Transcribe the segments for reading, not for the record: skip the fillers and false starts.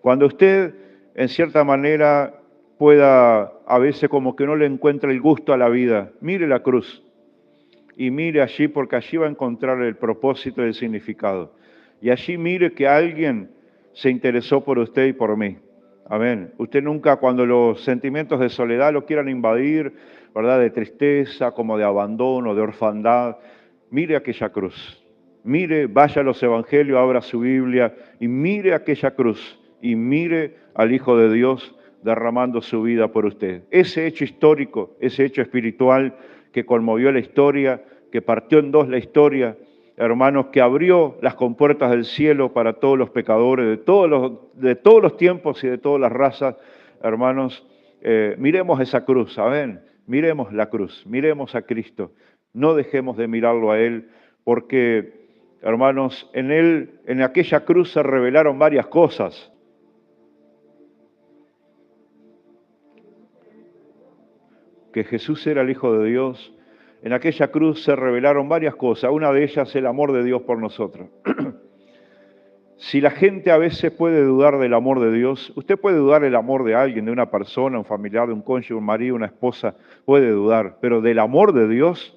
Cuando usted, en cierta manera, pueda, a veces como que no le encuentra el gusto a la vida, mire la cruz y mire allí, porque allí va a encontrar el propósito y el significado. Y allí mire que alguien se interesó por usted y por mí. Amén. Usted nunca, cuando los sentimientos de soledad lo quieran invadir, ¿verdad? De tristeza, como de abandono, de orfandad, mire aquella cruz. Mire, vaya a los evangelios, abra su Biblia y mire aquella cruz y mire al Hijo de Dios derramando su vida por usted. Ese hecho histórico, ese hecho espiritual que conmovió la historia, que partió en dos la historia, hermanos, que abrió las compuertas del cielo para todos los pecadores de todos los tiempos y de todas las razas, hermanos, miremos esa cruz, ¿saben? Miremos la cruz, miremos a Cristo, no dejemos de mirarlo a Él, porque, hermanos, en Él, en aquella cruz se revelaron varias cosas. Que Jesús era el Hijo de Dios. En aquella cruz se revelaron varias cosas, una de ellas el amor de Dios por nosotros. Si la gente a veces puede dudar del amor de Dios, usted puede dudar del amor de alguien, de una persona, un familiar, de un cónyuge, un marido, una esposa, puede dudar, pero del amor de Dios,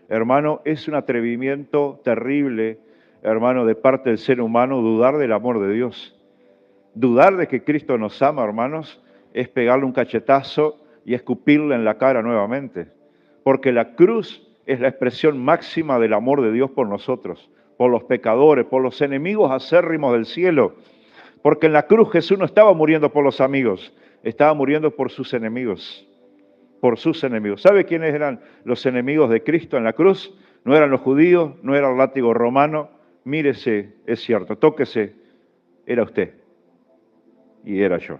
hermano, es un atrevimiento terrible, hermano, de parte del ser humano, dudar del amor de Dios. Dudar de que Cristo nos ama, hermanos, es pegarle un cachetazo y escupirle en la cara nuevamente. Porque la cruz es la expresión máxima del amor de Dios por nosotros, por los pecadores, por los enemigos acérrimos del cielo. Porque en la cruz Jesús no estaba muriendo por los amigos, estaba muriendo por sus enemigos. Por sus enemigos. ¿Sabe quiénes eran los enemigos de Cristo en la cruz? No eran los judíos, no era el látigo romano. Mírese, es cierto, tóquese, era usted y era yo.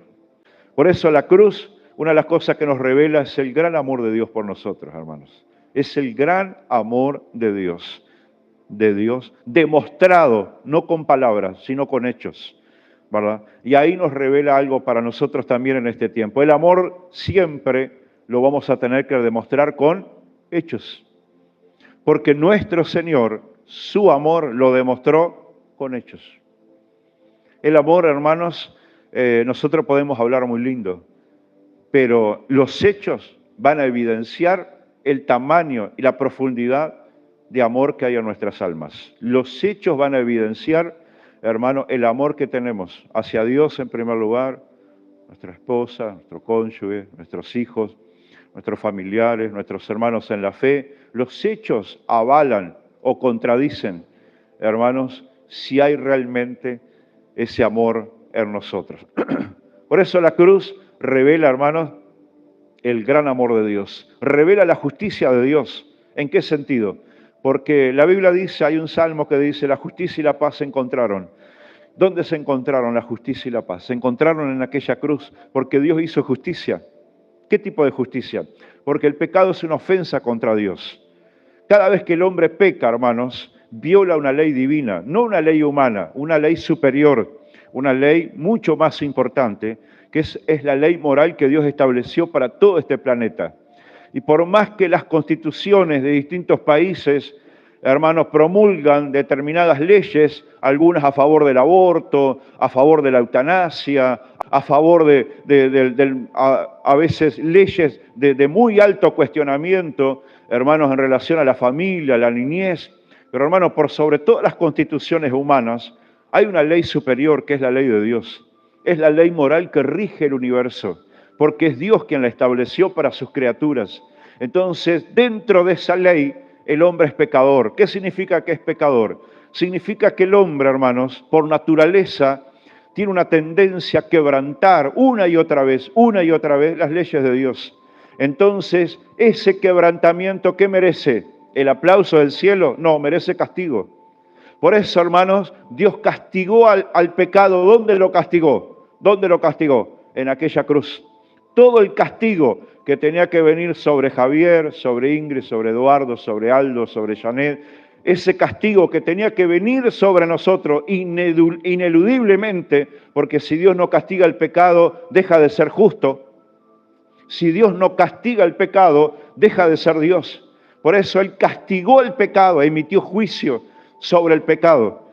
Por eso la cruz, una de las cosas que nos revela es el gran amor de Dios por nosotros, hermanos. Es el gran amor de Dios demostrado, no con palabras, sino con hechos, ¿verdad? Y ahí nos revela algo para nosotros también en este tiempo. El amor siempre lo vamos a tener que demostrar con hechos, porque nuestro Señor, su amor lo demostró con hechos. El amor, hermanos, nosotros podemos hablar muy lindo, pero los hechos van a evidenciar el tamaño y la profundidad de amor que hay en nuestras almas. Los hechos van a evidenciar, hermano, el amor que tenemos hacia Dios en primer lugar, nuestra esposa, nuestro cónyuge, nuestros hijos, nuestros familiares, nuestros hermanos en la fe. Los hechos avalan o contradicen, hermanos, si hay realmente ese amor en nosotros. Por eso la cruz revela, hermanos, el gran amor de Dios. Revela la justicia de Dios. ¿En qué sentido? Porque la Biblia dice, hay un salmo que dice, la justicia y la paz se encontraron. ¿Dónde se encontraron la justicia y la paz? Se encontraron en aquella cruz, porque Dios hizo justicia. ¿Qué tipo de justicia? Porque el pecado es una ofensa contra Dios. Cada vez que el hombre peca, hermanos, viola una ley divina, no una ley humana, una ley superior, una ley mucho más importante, que es la ley moral que Dios estableció para todo este planeta. Y por más que las constituciones de distintos países, hermanos, promulgan determinadas leyes, algunas a favor del aborto, a favor de la eutanasia, a favor a veces leyes de muy alto cuestionamiento, hermanos, en relación a la familia, a la niñez. Pero hermanos, por sobre todas las constituciones humanas, hay una ley superior que es la ley de Dios. Es la ley moral que rige el universo, porque es Dios quien la estableció para sus criaturas. Entonces, dentro de esa ley, el hombre es pecador. ¿Qué significa que es pecador? Significa que el hombre, hermanos, por naturaleza, tiene una tendencia a quebrantar una y otra vez las leyes de Dios. Entonces, ese quebrantamiento, ¿qué merece? ¿El aplauso del cielo? No, merece castigo. Por eso, hermanos, Dios castigó al pecado. ¿Dónde lo castigó? ¿Dónde lo castigó? En aquella cruz. Todo el castigo que tenía que venir sobre Javier, sobre Ingrid, sobre Eduardo, sobre Aldo, sobre Janet, ese castigo que tenía que venir sobre nosotros ineludiblemente, porque si Dios no castiga el pecado, deja de ser justo. Si Dios no castiga el pecado, deja de ser Dios. Por eso Él castigó el pecado, emitió juicio sobre el pecado.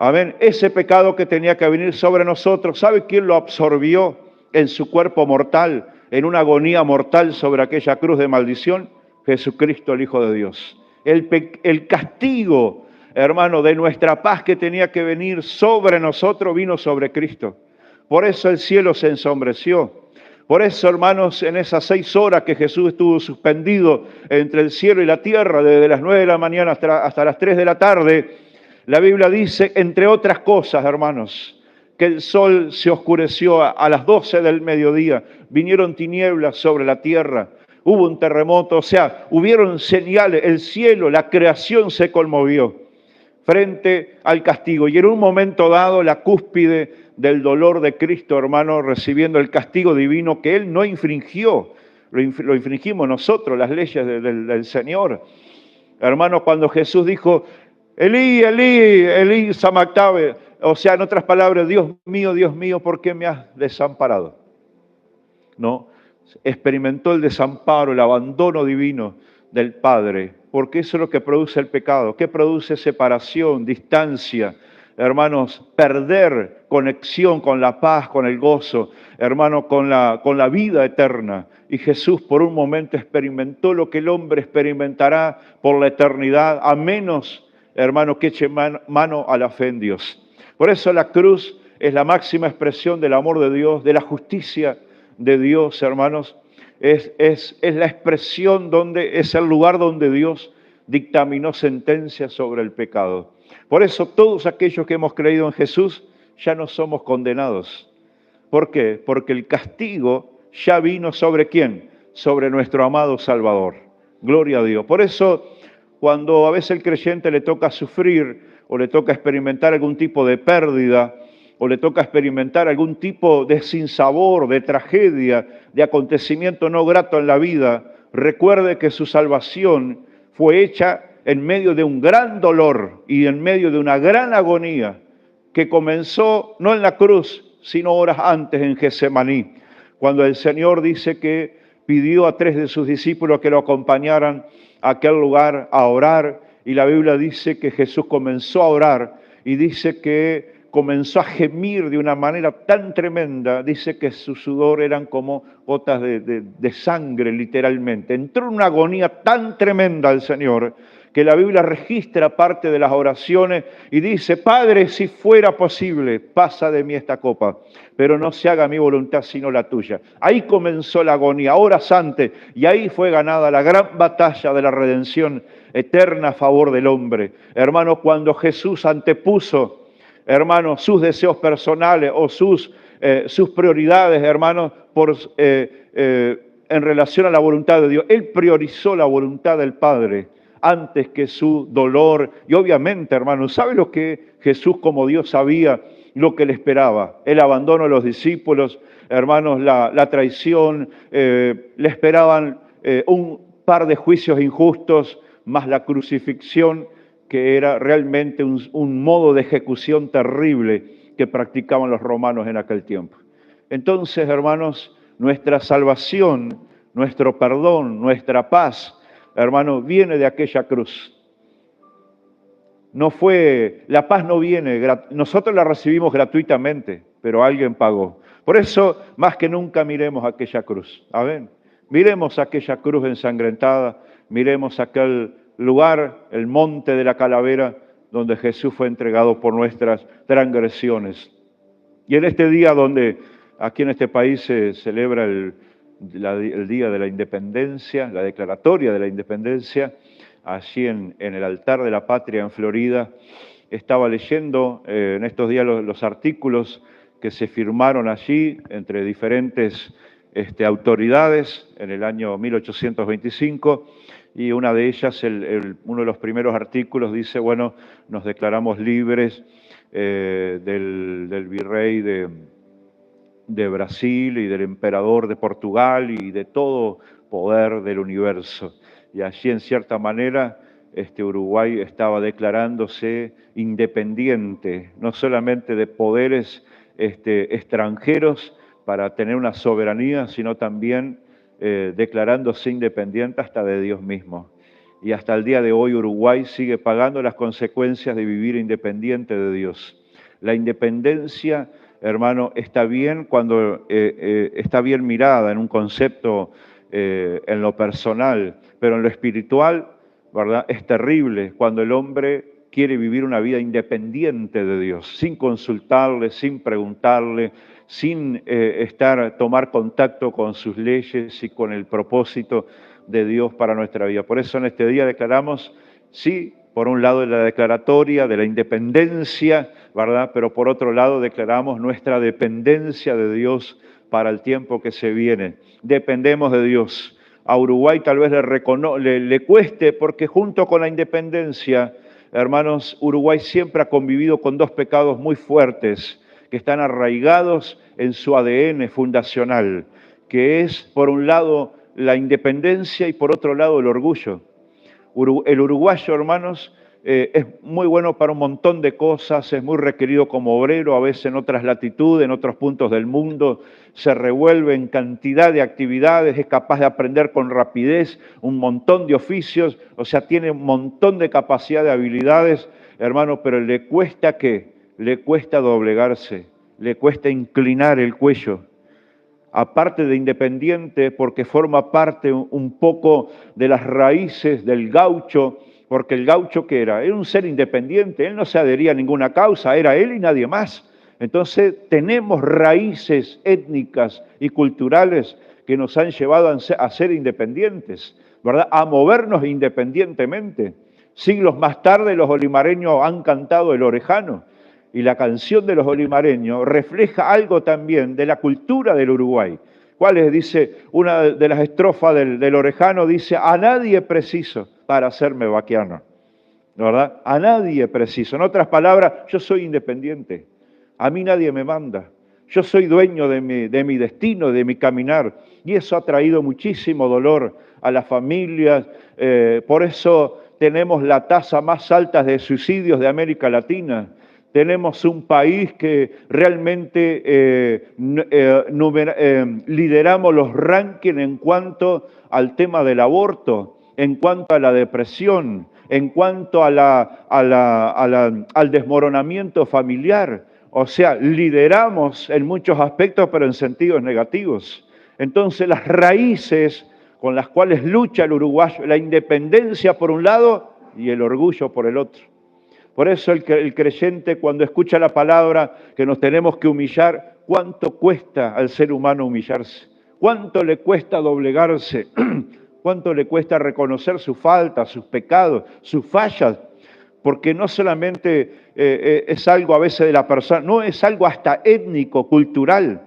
Amén. Ese pecado que tenía que venir sobre nosotros, ¿sabe quién lo absorbió en su cuerpo mortal, en una agonía mortal sobre aquella cruz de maldición? Jesucristo, el Hijo de Dios. El castigo, hermano, de nuestra paz que tenía que venir sobre nosotros, vino sobre Cristo. Por eso el cielo se ensombreció. Por eso, hermanos, en esas 6 horas que Jesús estuvo suspendido entre el cielo y la tierra, desde las 9 de la mañana hasta las 3 de la tarde, la Biblia dice, entre otras cosas, hermanos, que el sol se oscureció a las 12 del mediodía, vinieron tinieblas sobre la tierra, hubo un terremoto, o sea, hubieron señales, el cielo, la creación se conmovió frente al castigo. Y en un momento dado, la cúspide del dolor de Cristo, hermano, recibiendo el castigo divino que Él no infringió, lo infringimos nosotros, las leyes del Señor. Hermano, cuando Jesús dijo, Elí, Elí, Elí, sabactani, o sea, en otras palabras, Dios mío, ¿por qué me has desamparado? ¿No? Experimentó el desamparo, el abandono divino del Padre, porque eso es lo que produce el pecado. ¿Qué produce? Separación, distancia, hermanos, perder conexión con la paz, con el gozo, hermano, con la vida eterna. Y Jesús por un momento experimentó lo que el hombre experimentará por la eternidad, a menos, hermano, que eche mano a la fe en Dios. Por eso la cruz es la máxima expresión del amor de Dios, de la justicia de Dios, hermanos. Es la expresión es el lugar donde Dios dictaminó sentencia sobre el pecado. Por eso todos aquellos que hemos creído en Jesús ya no somos condenados. ¿Por qué? Porque el castigo ya vino ¿sobre quién? Sobre nuestro amado Salvador. Gloria a Dios. Por eso, cuando a veces el creyente le toca sufrir o le toca experimentar algún tipo de pérdida, o le toca experimentar algún tipo de sinsabor, de tragedia, de acontecimiento no grato en la vida, recuerde que su salvación fue hecha en medio de un gran dolor y en medio de una gran agonía que comenzó no en la cruz, sino horas antes en Getsemaní, cuando el Señor dice que pidió a 3 de sus discípulos que lo acompañaran a aquel lugar a orar, y la Biblia dice que Jesús comenzó a orar y dice que comenzó a gemir de una manera tan tremenda, dice que su sudor eran como gotas de sangre, literalmente. Entró en una agonía tan tremenda el Señor, que la Biblia registra parte de las oraciones y dice, Padre, si fuera posible, pasa de mí esta copa, pero no se haga mi voluntad sino la tuya. Ahí comenzó la agonía, horas antes, y ahí fue ganada la gran batalla de la redención eterna a favor del hombre. Hermanos, cuando Jesús antepuso, hermanos, sus deseos personales o sus prioridades, hermanos, en relación a la voluntad de Dios. Él priorizó la voluntad del Padre antes que su dolor. Y obviamente, hermanos, ¿sabe lo que Jesús como Dios sabía lo que le esperaba? El abandono de los discípulos, hermanos, la traición, le esperaban un par de juicios injustos, más la crucifixión, que era realmente un modo de ejecución terrible que practicaban los romanos en aquel tiempo. Entonces, hermanos, nuestra salvación, nuestro perdón, nuestra paz, hermanos, viene de aquella cruz. La paz no viene, nosotros la recibimos gratuitamente, pero alguien pagó. Por eso, más que nunca, miremos aquella cruz. Amén. Miremos aquella cruz ensangrentada, miremos aquel lugar, el monte de la calavera, donde Jesús fue entregado por nuestras transgresiones. Y en este día donde aquí en este país se celebra el Día de la Independencia, la declaratoria de la Independencia, allí en el altar de la patria en Florida, estaba leyendo en estos días los artículos que se firmaron allí entre diferentes autoridades en el año 1825, y una de ellas, uno de los primeros artículos dice, bueno, nos declaramos libres del virrey de Brasil y del emperador de Portugal y de todo poder del universo. Y allí, en cierta manera, Uruguay estaba declarándose independiente, no solamente de poderes extranjeros para tener una soberanía, sino también declarándose independiente hasta de Dios mismo. Y hasta el día de hoy Uruguay sigue pagando las consecuencias de vivir independiente de Dios. La independencia, hermano, está bien cuando está bien mirada en un concepto en lo personal, pero en lo espiritual, ¿verdad? Es terrible cuando el hombre quiere vivir una vida independiente de Dios, sin consultarle, sin preguntarle, sin tomar contacto con sus leyes y con el propósito de Dios para nuestra vida. Por eso en este día declaramos, sí, por un lado la declaratoria de la independencia, ¿verdad? Pero por otro lado declaramos nuestra dependencia de Dios para el tiempo que se viene. Dependemos de Dios. A Uruguay tal vez le cueste, porque junto con la independencia, hermanos, Uruguay siempre ha convivido con dos pecados muy fuertes que están arraigados en su ADN fundacional, que es, por un lado, la independencia y por otro lado, el orgullo. El uruguayo, hermanos, es muy bueno para un montón de cosas, es muy requerido como obrero, a veces en otras latitudes, en otros puntos del mundo, se revuelve en cantidad de actividades, es capaz de aprender con rapidez un montón de oficios, o sea, tiene un montón de capacidad de habilidades, hermano, pero le cuesta ¿qué? Le cuesta doblegarse, le cuesta inclinar el cuello. Aparte de independiente, porque forma parte un poco de las raíces del gaucho, porque el gaucho ¿qué era? Era un ser independiente, él no se adhería a ninguna causa, era él y nadie más. Entonces tenemos raíces étnicas y culturales que nos han llevado a ser independientes, ¿verdad? A movernos independientemente. Siglos más tarde los olimareños han cantado el orejano, y la canción de los olimareños refleja algo también de la cultura del Uruguay. ¿Cuál es? Dice, una de las estrofas del orejano dice, a nadie preciso para hacerme vaquiano, ¿verdad? A nadie preciso. En otras palabras, yo soy independiente, a mí nadie me manda, yo soy dueño de mi destino, de mi caminar, y eso ha traído muchísimo dolor a las familias, por eso tenemos la tasa más alta de suicidios de América Latina. Tenemos un país que realmente lideramos los rankings en cuanto al tema del aborto, en cuanto a la depresión, en cuanto al desmoronamiento familiar. O sea, lideramos en muchos aspectos, pero en sentidos negativos. Entonces, las raíces con las cuales lucha el uruguayo, la independencia por un lado y el orgullo por el otro. Por eso el creyente, cuando escucha la palabra que nos tenemos que humillar, ¿cuánto cuesta al ser humano humillarse? ¿Cuánto le cuesta doblegarse? ¿Cuánto le cuesta reconocer sus faltas, sus pecados, sus fallas? Porque no solamente es algo a veces de la persona, no, es algo hasta étnico, cultural,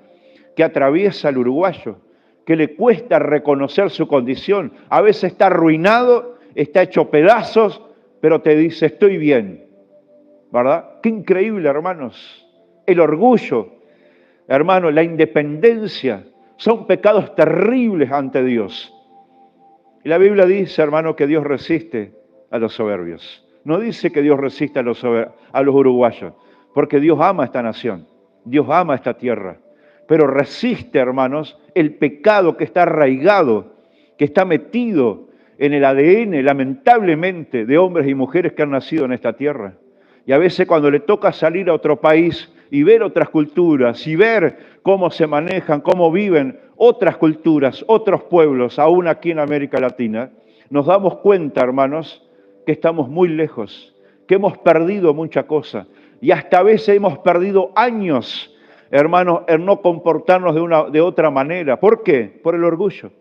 que atraviesa al uruguayo, que le cuesta reconocer su condición. A veces está arruinado, está hecho pedazos, pero te dice, estoy bien. ¿Verdad? Qué increíble, hermanos. El orgullo, hermanos, la independencia, son pecados terribles ante Dios. Y la Biblia dice, hermano, que Dios resiste a los soberbios. No dice que Dios resiste a los uruguayos, porque Dios ama esta nación, Dios ama esta tierra. Pero resiste, hermanos, el pecado que está arraigado, que está metido en el ADN, lamentablemente, de hombres y mujeres que han nacido en esta tierra. Y a veces cuando le toca salir a otro país y ver otras culturas y ver cómo se manejan, cómo viven otras culturas, otros pueblos, aún aquí en América Latina, nos damos cuenta, hermanos, que estamos muy lejos, que hemos perdido mucha cosa y hasta a veces hemos perdido años, hermanos, en no comportarnos de otra manera. ¿Por qué? Por el orgullo.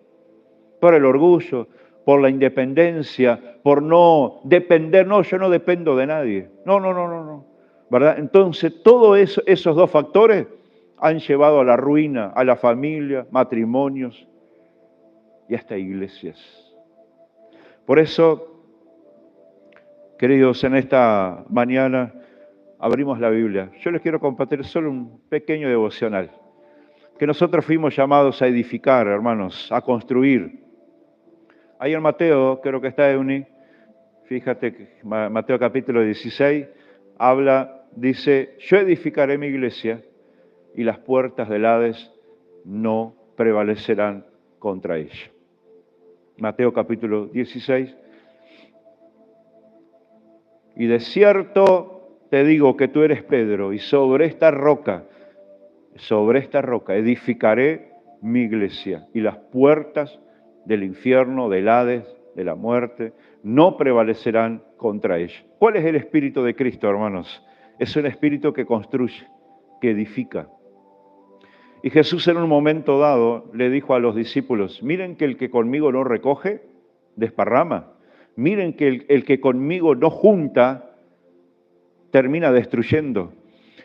Por el orgullo, por la independencia, por no depender. No, yo no dependo de nadie. No. ¿Verdad? Entonces, todos esos dos factores han llevado a la ruina, a la familia, matrimonios y hasta iglesias. Por eso, queridos, en esta mañana abrimos la Biblia. Yo les quiero compartir solo un pequeño devocional, que nosotros fuimos llamados a edificar, hermanos, a construir. Ahí en Mateo, creo que está Euni, fíjate que Mateo capítulo 16, dice, yo edificaré mi iglesia y las puertas del Hades no prevalecerán contra ella. Mateo capítulo 16. Y de cierto te digo que tú eres Pedro, y sobre esta roca edificaré mi iglesia, y las puertas del infierno, del Hades, de la muerte, no prevalecerán contra ella. ¿Cuál es el espíritu de Cristo, hermanos? Es un espíritu que construye, que edifica. Y Jesús en un momento dado le dijo a los discípulos, miren que el que conmigo no recoge, desparrama. Miren que el que conmigo no junta, termina destruyendo.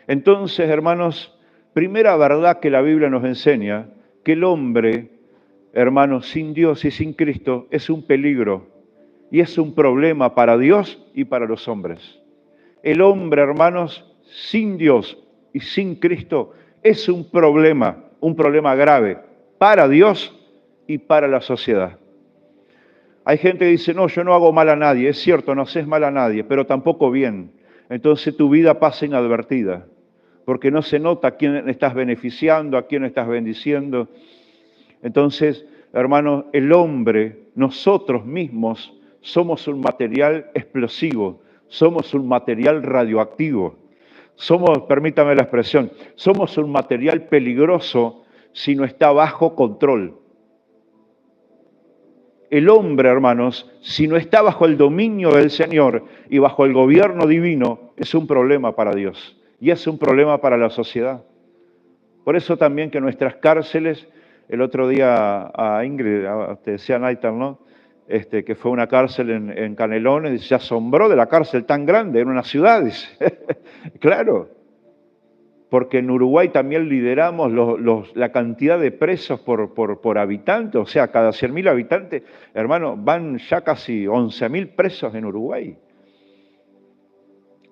Entonces, hermanos, primera verdad que la Biblia nos enseña, que el hombre, hermanos, sin Dios y sin Cristo es un peligro y es un problema para Dios y para los hombres. El hombre, hermanos, sin Dios y sin Cristo es un problema grave para Dios y para la sociedad. Hay gente que dice, no, yo no hago mal a nadie. Es cierto, no haces mal a nadie, pero tampoco bien. Entonces tu vida pasa inadvertida, porque no se nota a quién estás beneficiando, a quién estás bendiciendo. Entonces, hermanos, el hombre, nosotros mismos, somos un material explosivo, somos un material radioactivo, somos, permítame la expresión, somos un material peligroso si no está bajo control. El hombre, hermanos, si no está bajo el dominio del Señor y bajo el gobierno divino, es un problema para Dios y es un problema para la sociedad. Por eso también que nuestras cárceles, el otro día a Ingrid, te decía Naitan, ¿no? Que fue una cárcel en Canelones, y se asombró de la cárcel tan grande, en una ciudad, dice. Claro, porque en Uruguay también lideramos la cantidad de presos por habitante, o sea, cada 100.000 habitantes, hermano, van ya casi 11.000 presos en Uruguay.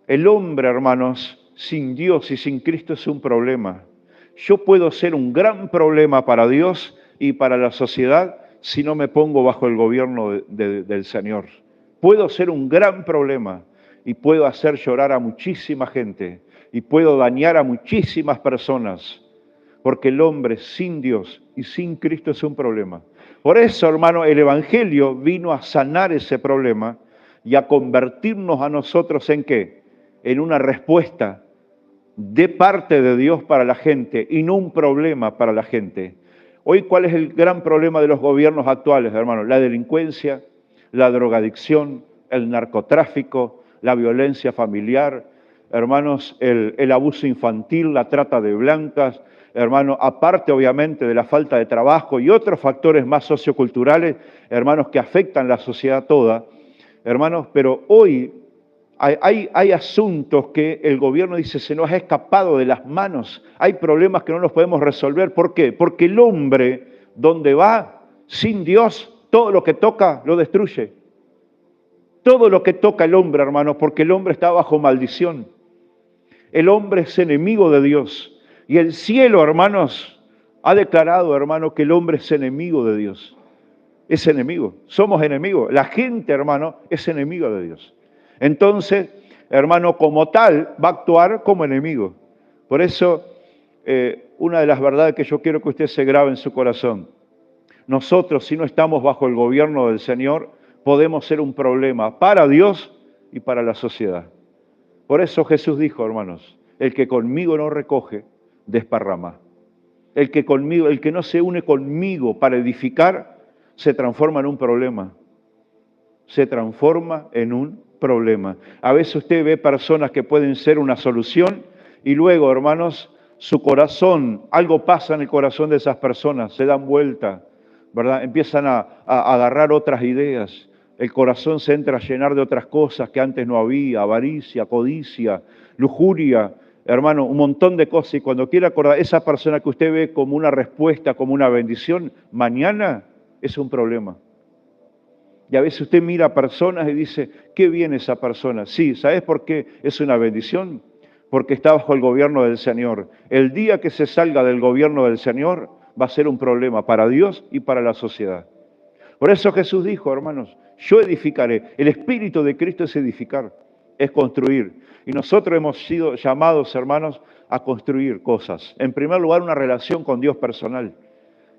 El hombre, hermanos, sin Dios y sin Cristo es un problema. Yo puedo ser un gran problema para Dios y para la sociedad si no me pongo bajo el gobierno del Señor. Puedo ser un gran problema y puedo hacer llorar a muchísima gente y puedo dañar a muchísimas personas, porque el hombre sin Dios y sin Cristo es un problema. Por eso, hermano, el Evangelio vino a sanar ese problema y a convertirnos a nosotros ¿en qué? En una respuesta de parte de Dios para la gente y no un problema para la gente. Hoy, ¿cuál es el gran problema de los gobiernos actuales, hermano? La delincuencia, la drogadicción, el narcotráfico, la violencia familiar, hermanos, el abuso infantil, la trata de blancas, hermanos, aparte obviamente de la falta de trabajo y otros factores más socioculturales, hermanos, que afectan la sociedad toda, hermanos, pero hoy hay asuntos que el gobierno dice se nos ha escapado de las manos, hay problemas que no los podemos resolver. ¿Por qué? Porque el hombre, donde va, sin Dios, todo lo que toca lo destruye. Todo lo que toca el hombre, hermano, porque el hombre está bajo maldición. El hombre es enemigo de Dios. Y el cielo, hermanos, ha declarado, hermano, que el hombre es enemigo de Dios. Es enemigo, somos enemigos. La gente, hermano, es enemiga de Dios. Entonces, hermano, como tal, va a actuar como enemigo. Por eso, una de las verdades que yo quiero que usted se grabe en su corazón. Nosotros, si no estamos bajo el gobierno del Señor, podemos ser un problema para Dios y para la sociedad. Por eso Jesús dijo, hermanos, el que conmigo no recoge, desparrama. El que no se une conmigo para edificar, se transforma en un problema. Se transforma en un problema. A veces usted ve personas que pueden ser una solución y luego, hermanos, su corazón, algo pasa en el corazón de esas personas, se dan vuelta, ¿verdad? Empiezan a agarrar otras ideas. El corazón se entra a llenar de otras cosas que antes no había, avaricia, codicia, lujuria, hermano, un montón de cosas. Y cuando quiere acordar, esa persona que usted ve como una respuesta, como una bendición, mañana es un problema. Y a veces usted mira a personas y dice, qué bien esa persona. Sí, ¿sabes por qué es una bendición? Porque está bajo el gobierno del Señor. El día que se salga del gobierno del Señor va a ser un problema para Dios y para la sociedad. Por eso Jesús dijo, hermanos, yo edificaré. El Espíritu de Cristo es edificar, es construir. Y nosotros hemos sido llamados, hermanos, a construir cosas. En primer lugar, una relación con Dios personal.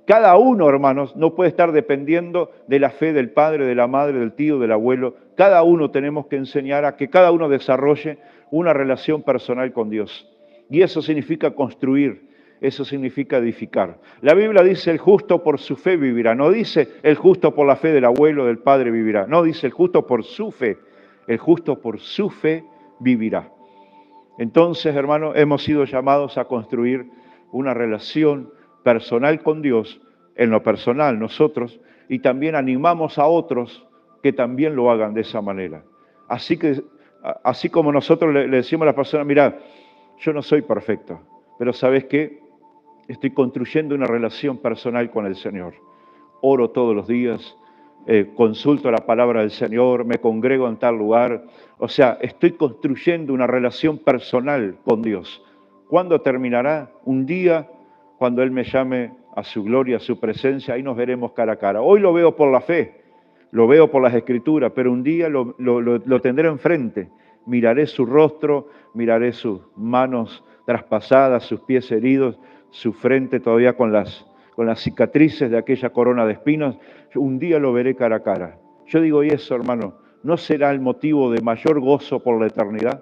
Cada uno, hermanos, no puede estar dependiendo de la fe del padre, de la madre, del tío, del abuelo. Cada uno tenemos que enseñar a que cada uno desarrolle una relación personal con Dios. Y eso significa construir, eso significa edificar. La Biblia dice el justo por su fe vivirá. No dice el justo por la fe del abuelo, del padre vivirá. No, dice el justo por su fe. El justo por su fe vivirá. Entonces, hermanos, hemos sido llamados a construir una relación personal con Dios, en lo personal nosotros, y también animamos a otros que también lo hagan de esa manera. Así como nosotros le decimos a las personas, mira, yo no soy perfecto, pero ¿sabes qué? Estoy construyendo una relación personal con el Señor. Oro todos los días, consulto la palabra del Señor, me congrego en tal lugar. O sea, estoy construyendo una relación personal con Dios. ¿Cuándo terminará? Un día, cuando Él me llame a su gloria, a su presencia, ahí nos veremos cara a cara. Hoy lo veo por la fe, lo veo por las Escrituras, pero un día lo tendré enfrente. Miraré su rostro, miraré sus manos traspasadas, sus pies heridos, su frente todavía con las cicatrices de aquella corona de espinos. Un día lo veré cara a cara. Yo digo, y eso, hermano, ¿no será el motivo de mayor gozo por la eternidad?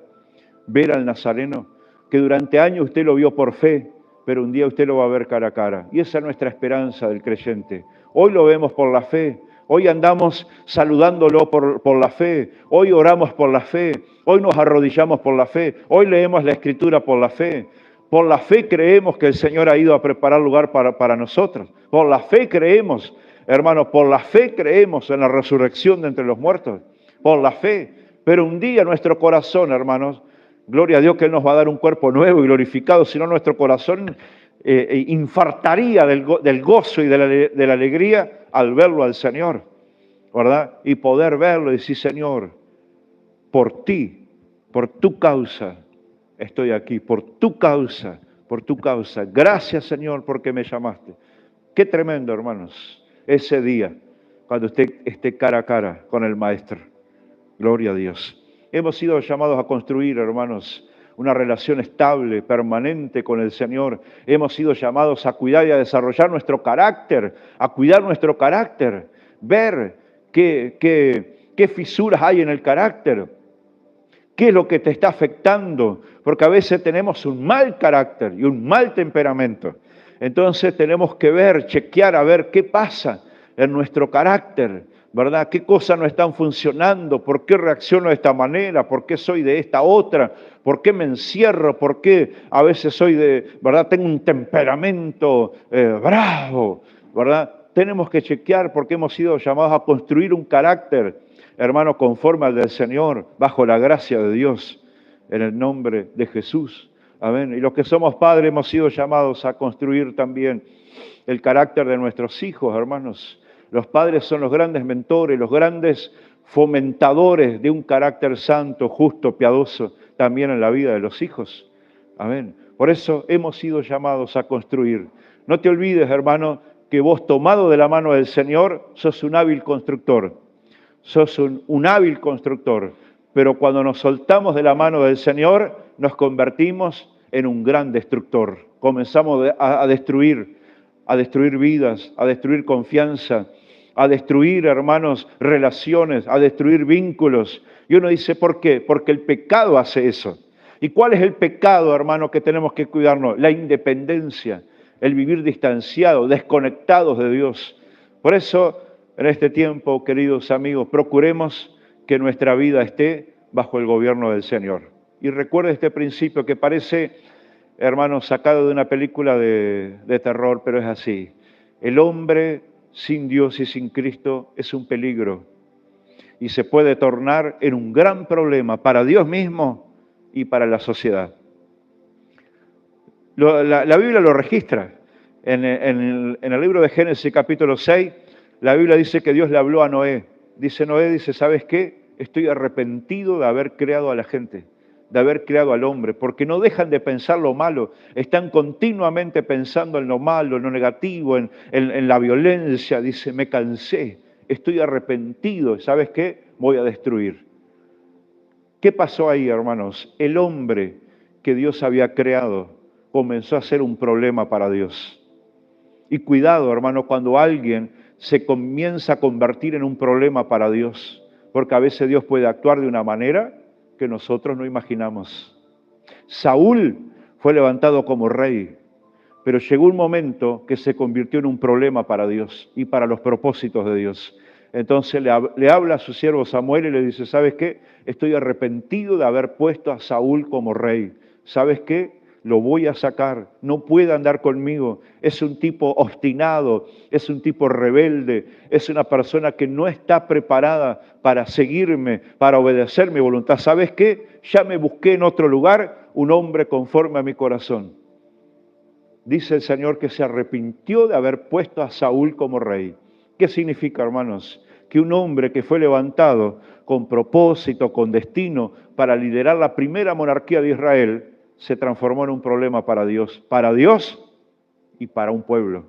Ver al Nazareno, que durante años usted lo vio por fe, pero un día usted lo va a ver cara a cara. Y esa es nuestra esperanza del creyente. Hoy lo vemos por la fe, hoy andamos saludándolo por la fe, hoy oramos por la fe, hoy nos arrodillamos por la fe, hoy leemos la Escritura por la fe. Por la fe creemos que el Señor ha ido a preparar lugar para nosotros. Por la fe creemos, hermanos, por la fe creemos en la resurrección de entre los muertos. Por la fe. Pero un día nuestro corazón, hermanos, gloria a Dios que Él nos va a dar un cuerpo nuevo y glorificado, si no nuestro corazón infartaría del gozo y de la alegría al verlo al Señor, ¿verdad? Y poder verlo y decir, Señor, por ti, por tu causa, estoy aquí, por tu causa, por tu causa. Gracias, Señor, porque me llamaste. Qué tremendo, hermanos, ese día, cuando usted esté cara a cara con el Maestro. Gloria a Dios. Hemos sido llamados a construir, hermanos, una relación estable, permanente con el Señor. Hemos sido llamados a cuidar y a desarrollar nuestro carácter, a cuidar nuestro carácter, ver qué fisuras hay en el carácter, qué es lo que te está afectando, porque a veces tenemos un mal carácter y un mal temperamento. Entonces tenemos que ver, chequear, a ver qué pasa en nuestro carácter, ¿verdad? ¿Qué cosas no están funcionando? ¿Por qué reacciono de esta manera? ¿Por qué soy de esta otra? ¿Por qué me encierro? ¿Por qué a veces ¿verdad? Tengo un temperamento bravo, ¿verdad? Tenemos que chequear porque hemos sido llamados a construir un carácter, hermano, conforme al del Señor, bajo la gracia de Dios, en el nombre de Jesús. Amén. Y los que somos padres hemos sido llamados a construir también el carácter de nuestros hijos, hermanos. Los padres son los grandes mentores, los grandes fomentadores de un carácter santo, justo, piadoso, también en la vida de los hijos. Amén. Por eso hemos sido llamados a construir. No te olvides, hermano, que vos, tomado de la mano del Señor, sos un hábil constructor. Sos un hábil constructor. Pero cuando nos soltamos de la mano del Señor, nos convertimos en un gran destructor. Comenzamos a destruir vidas, a destruir confianza, a destruir, hermanos, relaciones, a destruir vínculos. Y uno dice, ¿por qué? Porque el pecado hace eso. ¿Y cuál es el pecado, hermano, que tenemos que cuidarnos? La independencia, el vivir distanciados, desconectados de Dios. Por eso, en este tiempo, queridos amigos, procuremos que nuestra vida esté bajo el gobierno del Señor. Y recuerde este principio que parece, hermanos, sacado de una película de terror, pero es así. El hombre sin Dios y sin Cristo es un peligro y se puede tornar en un gran problema para Dios mismo y para la sociedad. La Biblia lo registra. En el libro de Génesis capítulo 6, la Biblia dice que Dios le habló a Noé. Noé, ¿sabes qué? Estoy arrepentido de haber creado a la gente, de haber creado al hombre, porque no dejan de pensar lo malo, están continuamente pensando en lo malo, en lo negativo, en la violencia. Dice, me cansé, estoy arrepentido, ¿sabes qué? Voy a destruir. ¿Qué pasó ahí, hermanos? El hombre que Dios había creado comenzó a ser un problema para Dios. Y cuidado, hermano, cuando alguien se comienza a convertir en un problema para Dios, porque a veces Dios puede actuar de una manera que nosotros no imaginamos. Saúl fue levantado como rey, pero llegó un momento que se convirtió en un problema para Dios y para los propósitos de Dios. Entonces le habla a su siervo Samuel y le dice, ¿sabes qué? Estoy arrepentido de haber puesto a Saúl como rey. ¿Sabes qué? Lo voy a sacar, no puede andar conmigo. Es un tipo obstinado, es un tipo rebelde, es una persona que no está preparada para seguirme, para obedecer mi voluntad. ¿Sabes qué? Ya me busqué en otro lugar un hombre conforme a mi corazón. Dice el Señor que se arrepintió de haber puesto a Saúl como rey. ¿Qué significa, hermanos? Que un hombre que fue levantado con propósito, con destino, para liderar la primera monarquía de Israel, se transformó en un problema para Dios y para un pueblo.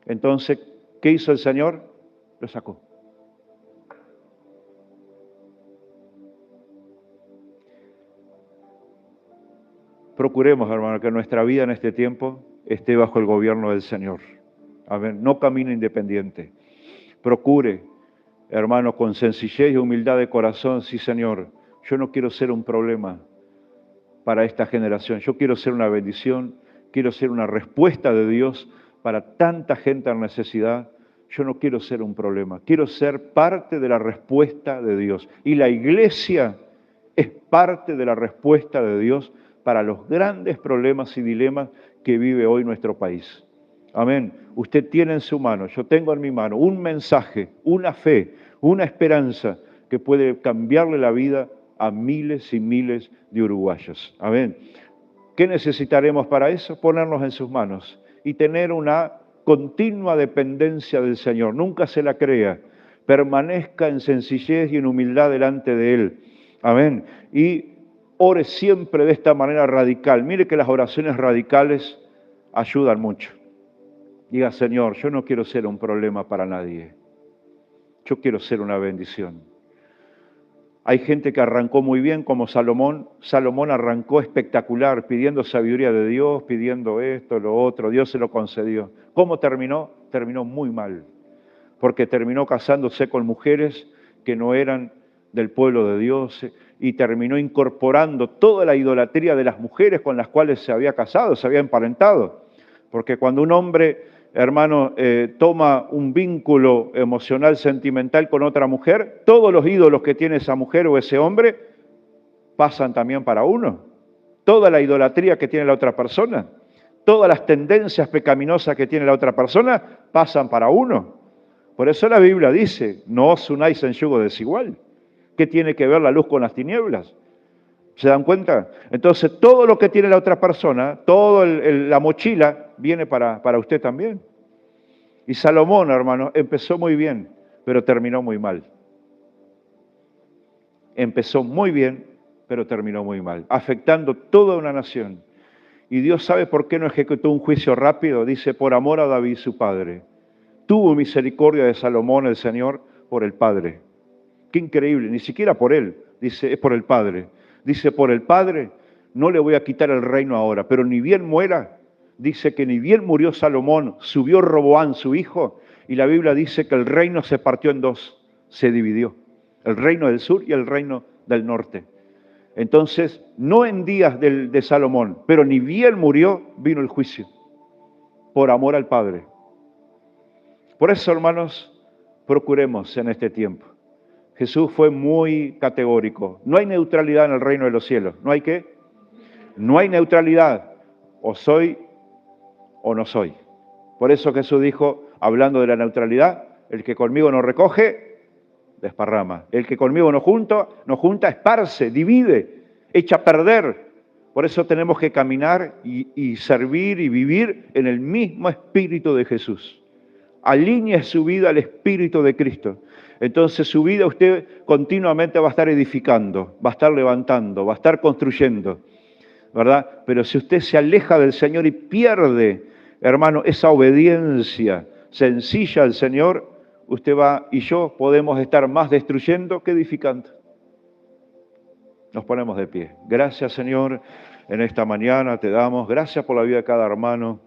Entonces, ¿qué hizo el Señor? Lo sacó. Procuremos, hermano, que nuestra vida en este tiempo esté bajo el gobierno del Señor. Amén. No camine independiente. Procure, hermano, con sencillez y humildad de corazón, sí, Señor, yo no quiero ser un problema para esta generación. Yo quiero ser una bendición, quiero ser una respuesta de Dios para tanta gente en necesidad. Yo no quiero ser un problema, quiero ser parte de la respuesta de Dios. Y la iglesia es parte de la respuesta de Dios para los grandes problemas y dilemas que vive hoy nuestro país. Amén. Usted tiene en su mano, yo tengo en mi mano un mensaje, una fe, una esperanza que puede cambiarle la vida a miles y miles de uruguayos. Amén. ¿Qué necesitaremos para eso? Ponernos en sus manos y tener una continua dependencia del Señor. Nunca se la crea. Permanezca en sencillez y en humildad delante de Él. Amén. Y ore siempre de esta manera radical. Mire que las oraciones radicales ayudan mucho. Diga, Señor, yo no quiero ser un problema para nadie. Yo quiero ser una bendición. Hay gente que arrancó muy bien como Salomón. Salomón arrancó espectacular, pidiendo sabiduría de Dios, pidiendo esto, lo otro. Dios se lo concedió. ¿Cómo terminó? Terminó muy mal, porque terminó casándose con mujeres que no eran del pueblo de Dios y terminó incorporando toda la idolatría de las mujeres con las cuales se había casado, se había emparentado. Porque cuando un hombre, hermano, toma un vínculo emocional, sentimental con otra mujer, todos los ídolos que tiene esa mujer o ese hombre pasan también para uno. Toda la idolatría que tiene la otra persona, todas las tendencias pecaminosas que tiene la otra persona pasan para uno. Por eso la Biblia dice, no os unáis en yugo desigual. ¿Qué tiene que ver la luz con las tinieblas? ¿Se dan cuenta? Entonces, todo lo que tiene la otra persona, toda la mochila, viene para usted también. Y Salomón, hermano, empezó muy bien, pero terminó muy mal. Empezó muy bien, pero terminó muy mal, afectando toda una nación. Y Dios sabe por qué no ejecutó un juicio rápido. Dice, por amor a David, su padre. Tuvo misericordia de Salomón, el Señor, por el Padre. Qué increíble, ni siquiera por él, dice, es por el Padre. Dice, por el Padre, no le voy a quitar el reino ahora, pero ni bien muera, dice que ni bien murió Salomón, subió Roboán, su hijo, y la Biblia dice que el reino se partió en dos, se dividió, el reino del sur y el reino del norte. Entonces, no en días de Salomón, pero ni bien murió, vino el juicio, por amor al Padre. Por eso, hermanos, procuremos en este tiempo. Jesús fue muy categórico. No hay neutralidad en el reino de los cielos. ¿No hay qué? No hay neutralidad. O soy o no soy. Por eso Jesús dijo, hablando de la neutralidad, el que conmigo no recoge, desparrama. El que conmigo no junta, esparce, divide, echa a perder. Por eso tenemos que caminar y servir y vivir en el mismo espíritu de Jesús. Alinee su vida al espíritu de Cristo. Entonces su vida usted continuamente va a estar edificando, va a estar levantando, va a estar construyendo, ¿verdad? Pero si usted se aleja del Señor y pierde, hermano, esa obediencia sencilla al Señor, usted va y yo podemos estar más destruyendo que edificando. Nos ponemos de pie. Gracias, Señor, en esta mañana te damos. Gracias por la vida de cada hermano.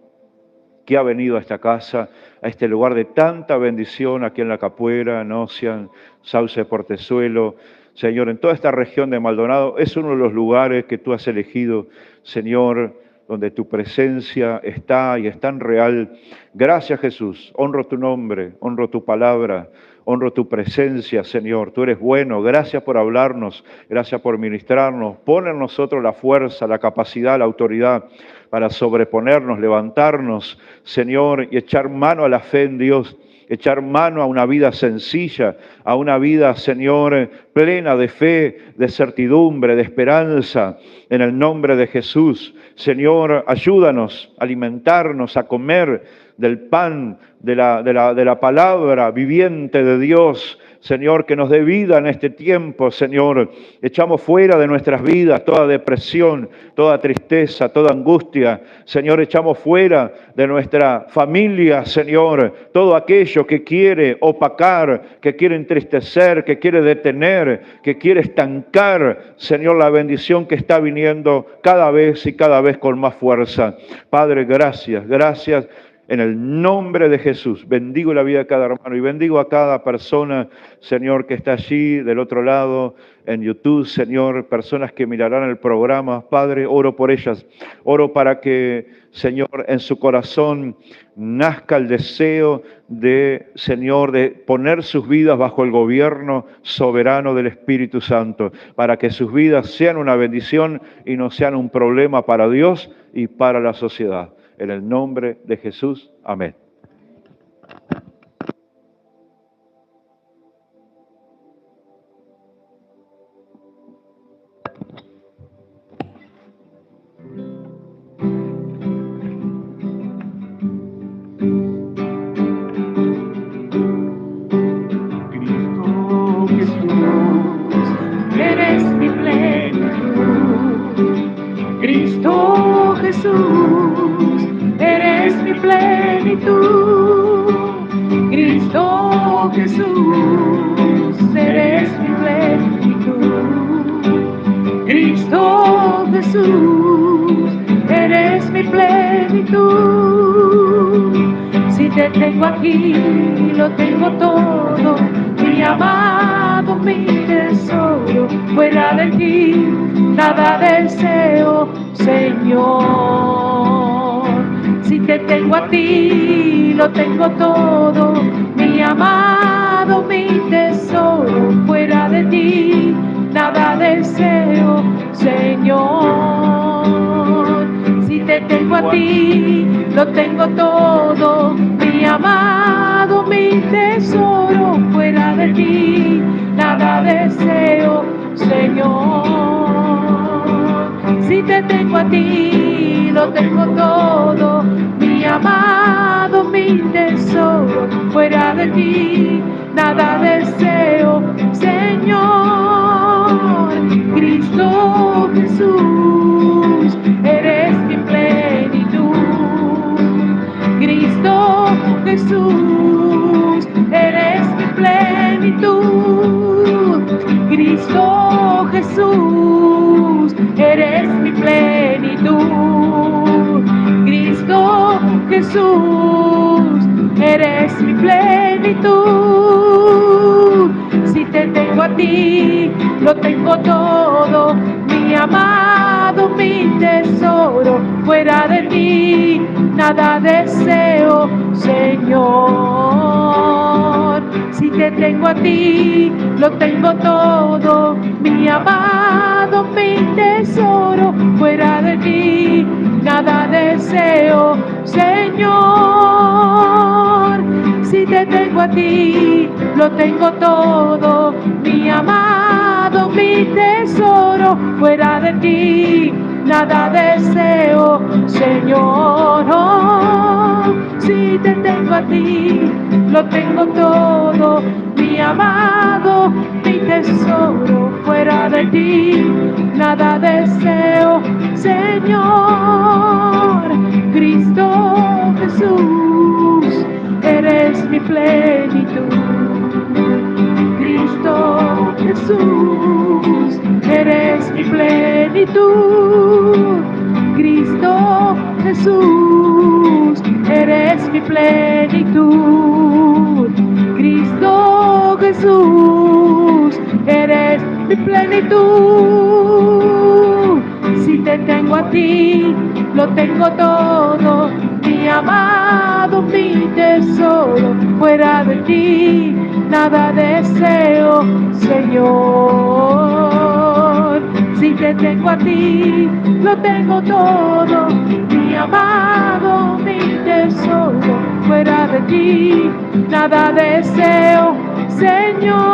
que ha venido a esta casa, a este lugar de tanta bendición aquí en La Capuera, en Ocean, Sauce Portezuelo. Señor, en toda esta región de Maldonado es uno de los lugares que tú has elegido, Señor, donde tu presencia está y es tan real. Gracias, Jesús. Honro tu nombre, honro tu palabra, honro tu presencia, Señor. Tú eres bueno. Gracias por hablarnos, gracias por ministrarnos. Pon en nosotros la fuerza, la capacidad, la autoridad para sobreponernos, levantarnos, Señor, y echar mano a la fe en Dios. Echar mano a una vida sencilla, a una vida, Señor, plena de fe, de certidumbre, de esperanza, en el nombre de Jesús. Señor, ayúdanos a alimentarnos, a comer del pan, de la palabra viviente de Dios. Señor, que nos dé vida en este tiempo, Señor. Echamos fuera de nuestras vidas toda depresión, toda tristeza, toda angustia. Señor, echamos fuera de nuestra familia, Señor, todo aquello que quiere opacar, que quiere entristecer, que quiere detener, que quiere estancar, Señor, la bendición que está viniendo cada vez y cada vez con más fuerza. Padre, gracias, gracias. En el nombre de Jesús, bendigo la vida de cada hermano y bendigo a cada persona, Señor, que está allí del otro lado en YouTube, Señor, personas que mirarán el programa. Padre, oro por ellas, oro para que, Señor, en su corazón nazca el deseo de, Señor, de poner sus vidas bajo el gobierno soberano del Espíritu Santo, para que sus vidas sean una bendición y no sean un problema para Dios y para la sociedad. En el nombre de Jesús. Amén. Cristo Jesús, eres mi plenitud. Cristo Jesús, eres mi plenitud. Cristo Jesús, eres mi plenitud. Cristo Jesús, eres mi plenitud. Si te tengo aquí, lo tengo todo, mi amado, mi tesoro. Fuera de ti, nada deseo, Señor. Si te tengo a ti, lo tengo todo, mi amado, mi tesoro. Fuera de ti, nada deseo, Señor. Si te tengo a ti, lo tengo todo, mi amado, mi tesoro. Fuera de ti, nada deseo, Señor. Si te tengo a ti, lo tengo todo, mi amado, mi tesoro. Fuera de ti, nada deseo, Señor. Cristo Jesús, eres mi plenitud. Cristo Jesús, eres mi plenitud. Cristo Jesús, eres mi plenitud. Cristo Jesús, eres mi plenitud. Si te tengo a ti, lo tengo todo, mi amado, mi tesoro. Fuera de ti, nada deseo, Señor. Si te tengo a ti, lo tengo todo, mi amado, mi tesoro. Fuera de ti, nada deseo, Señor. Si te tengo a ti, lo tengo todo, mi amado, mi tesoro. Fuera de ti, nada deseo, Señor. Si te tengo a ti, lo tengo todo, mi amado, mi tesoro. Fuera de ti, nada deseo, Señor. Cristo Jesús, eres mi plenitud. Cristo Jesús, eres mi plenitud. Cristo Jesús, eres mi plenitud. Cristo Jesús, eres mi plenitud. Si te tengo a ti, lo tengo todo, mi amado, mi tesoro. Fuera de ti, nada deseo, Señor. Si te tengo a ti, lo tengo todo, mi amado, mi tesoro. Fuera de ti, nada deseo, Señor.